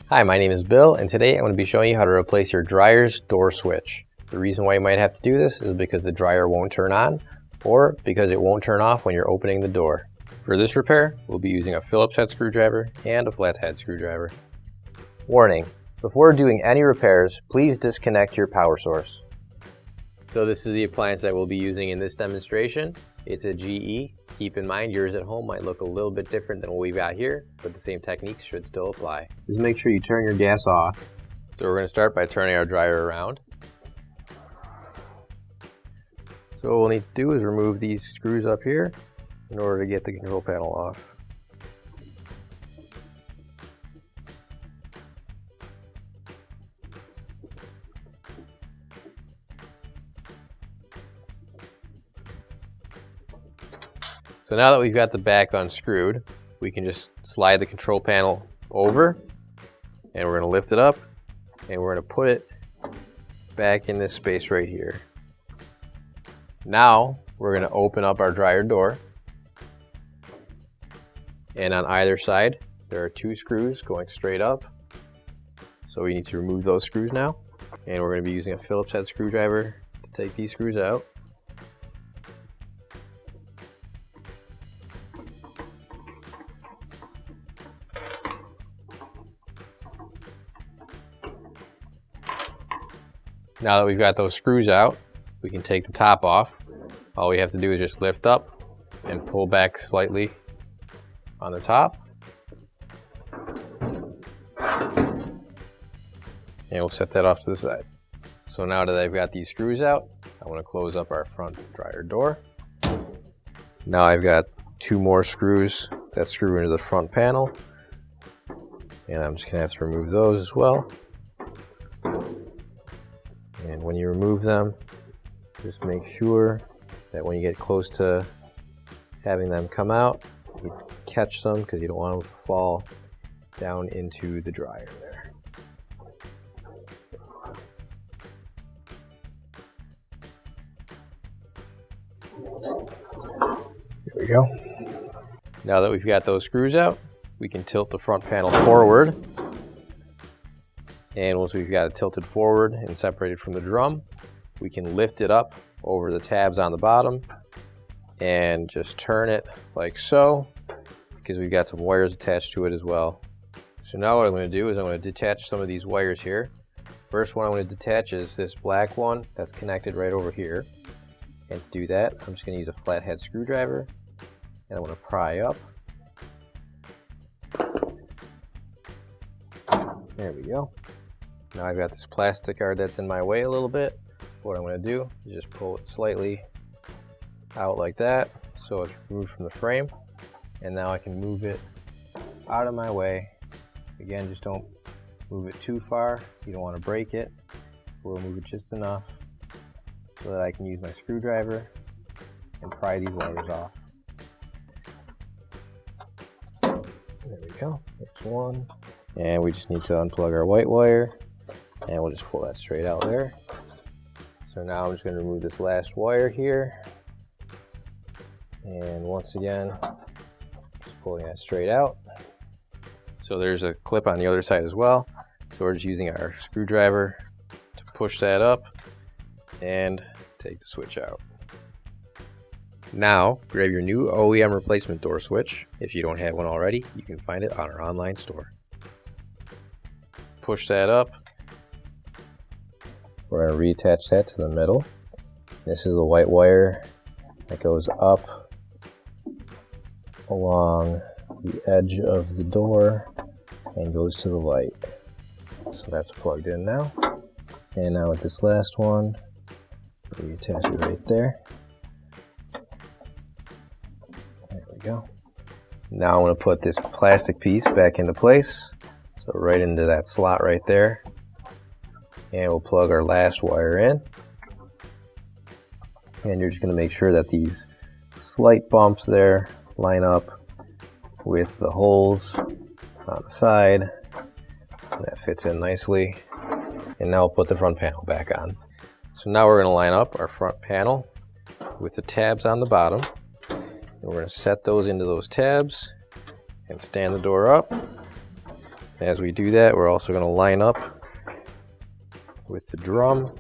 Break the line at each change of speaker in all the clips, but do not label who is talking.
Hi, my name is Bill, and today I'm going to be showing you how to replace your dryer's door switch. The reason why you might have to do this is because the dryer won't turn on, or because it won't turn off when you're opening the door. For this repair, we'll be using a Phillips head screwdriver and a flathead screwdriver. Warning: before doing any repairs, please disconnect your power source. So this is the appliance that we'll be using in this demonstration. It's a GE. Keep in mind yours at home might look a little bit different than what we've got here, but the same techniques should still apply. Just make sure you turn your gas off. So we're going to start by turning our dryer around. So what we'll need to do is remove these screws up here in order to get the control panel off. So now that we've got the back unscrewed, we can just slide the control panel over, and we're going to lift it up, and we're going to put it back in this space right here. Now we're going to open up our dryer door, and on either side there are two screws going straight up, so we need to remove those screws now, and we're going to be using a Phillips head screwdriver to take these screws out. Now that we've got those screws out, we can take the top off. All we have to do is just lift up and pull back slightly on the top. And we'll set that off to the side. So now that I've got these screws out, I want to close up our front dryer door. Now I've got two more screws that screw into the front panel, and I'm just going to have to remove those as well. And when you remove them, just make sure that when you get close to having them come out, you catch them because you don't want them to fall down into the dryer there. There we go. Now that we've got those screws out, we can tilt the front panel forward. And once we've got it tilted forward and separated from the drum, we can lift it up over the tabs on the bottom and just turn it like so, because we've got some wires attached to it as well. So now what I'm going to do is I'm going to detach some of these wires here. First one I want to detach is this black one that's connected right over here. And to do that, I'm just going to use a flathead screwdriver, and I'm going to pry up. There we go. Now I've got this plastic guard that's in my way a little bit. What I'm going to do is just pull it slightly out like that so it's removed from the frame, and now I can move it out of my way. Again, just don't move it too far. You don't want to break it. We'll move it just enough so that I can use my screwdriver and pry these wires off. There we go. There's one. And we just need to unplug our white wire, and we'll just pull that straight out there. So now I'm just going to remove this last wire here, and once again just pulling that straight out. So there's a clip on the other side as well, so we're just using our screwdriver to push that up and take the switch out. Now grab your new OEM replacement door switch. If you don't have one already, you can find it on our online store. Push that up. We're going to reattach that to the middle. This is the white wire that goes up along the edge of the door and goes to the light. So that's plugged in now. And now with this last one, reattach it right there. There we go. Now I'm going to put this plastic piece back into place. So right into that slot right there. And we'll plug our last wire in. And you're just going to make sure that these slight bumps there line up with the holes on the side. That fits in nicely. And now we'll put the front panel back on. So now we're going to line up our front panel with the tabs on the bottom. And we're going to set those into those tabs and stand the door up. As we do that, we're also going to line up with the drum,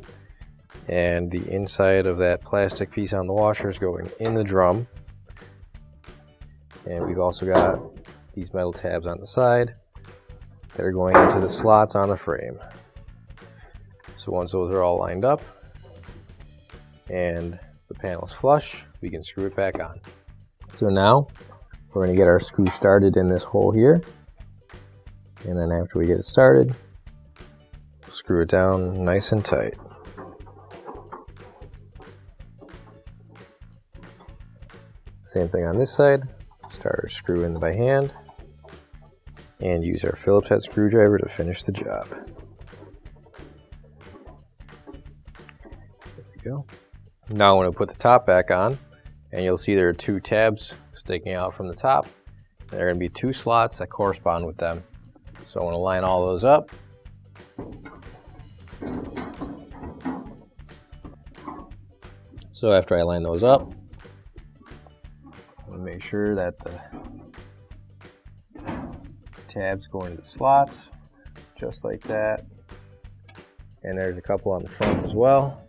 and the inside of that plastic piece on the washer is going in the drum. And we've also got these metal tabs on the side that are going into the slots on the frame. So once those are all lined up and the panel's flush, we can screw it back on. So now we're going to get our screw started in this hole here, and then after we get it started, we'll screw it down nice and tight. Same thing on this side. Start our screw in by hand and use our Phillips head screwdriver to finish the job. There we go. Now I'm going to put the top back on, and you'll see there are two tabs sticking out from the top. There are going to be two slots that correspond with them. So I want to line all those up. So after I line those up, I'm going to make sure that the tabs go into the slots, just like that. And there's a couple on the front as well.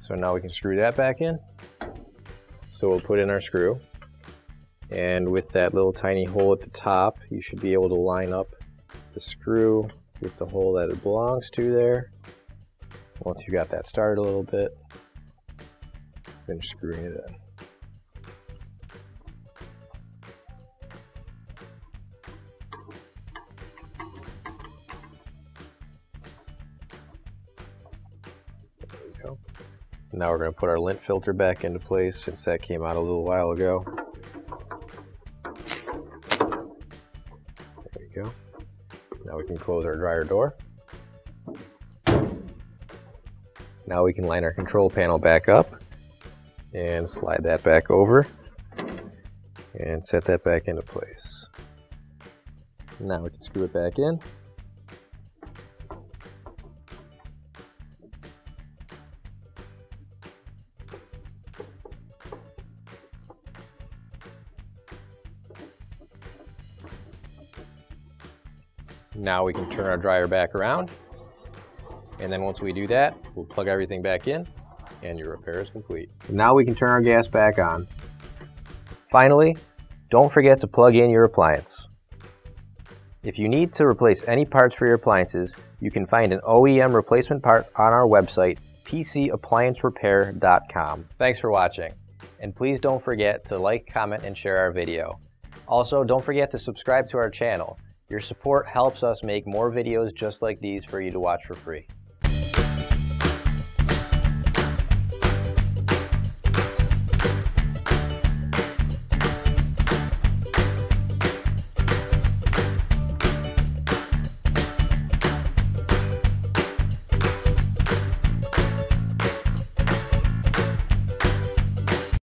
So now we can screw that back in. So we'll put in our screw. And with that little tiny hole at the top, you should be able to line up the screw with the hole that it belongs to there. Once you got that started a little bit, finish screwing it in. There we go. Now we're going to put our lint filter back into place since that came out a little while ago. There we go. Now we can close our dryer door. Now we can line our control panel back up and slide that back over and set that back into place. Now we can screw it back in. Now we can turn our dryer back around, and then once we do that, we'll plug everything back in and your repair is complete. Now we can turn our gas back on. Finally, don't forget to plug in your appliance. If you need to replace any parts for your appliances, you can find an OEM replacement part on our website, PCApplianceRepair.com. Thanks for watching, and please don't forget to like, comment, and share our video. Also, don't forget to subscribe to our channel. Your support helps us make more videos just like these for you to watch for free.